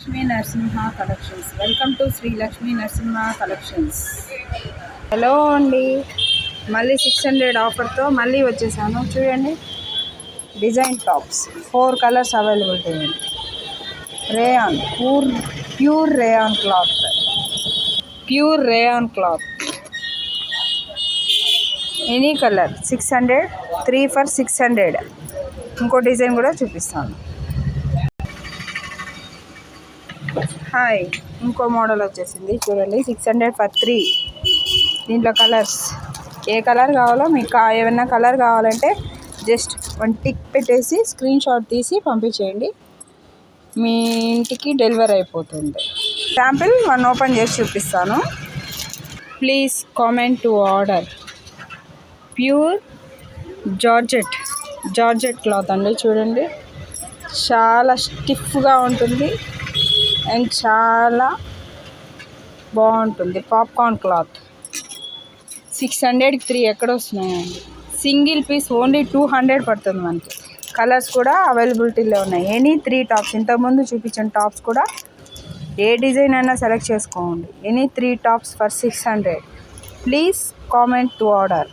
Lakshmi Narasimha collections. Welcome to Shri Lakshmi Narasimha collections. Hello అండి, మళ్ళీ 600 ఆఫర్తో మళ్ళీ వచ్చేసాను. చూడండి, డిజైన్ టాప్స్ 4 కలర్స్ అవైలబిలిటీ ఉంది. Rayon pure rayon cloth, any colour 600, 3 for 600. ఇంకో డిజైన్ కూడా చూపిస్తాను. హాయ్, ఇంకో మోడల్ వచ్చేసింది చూడండి, 600 for 3. దీంట్లో కలర్స్, ఏ కలర్ కావాలో మీకు ఏమైనా కలర్ కావాలంటే జస్ట్ 1 టిక్ పెట్టేసి స్క్రీన్ షాట్ తీసి పంపించేయండి, మీ ఇంటికి డెలివరీ అయిపోతుంది. శాంపిల్ 1 ఓపెన్ చేసి చూపిస్తాను. Please comment to order. Pure georgette cloth అండి. చూడండి, చాలా స్టిఫ్గా ఉంటుంది అండ్ చాలా బాగుంటుంది. పాప్కార్న్ క్లాత్ 600కి 3 ఎక్కడ వస్తున్నాయండి. సింగిల్ పీస్ ఓన్లీ 200 పడుతుంది మనకి. కలర్స్ కూడా అవైలబిలిటీలో ఉన్నాయి. ఎనీ 3 టాప్స్, ఇంతకుముందు చూపించిన టాప్స్ కూడా ఏ డిజైన్ అయినా సెలెక్ట్ చేసుకోండి. Any 3 tops for 600. Please comment to order.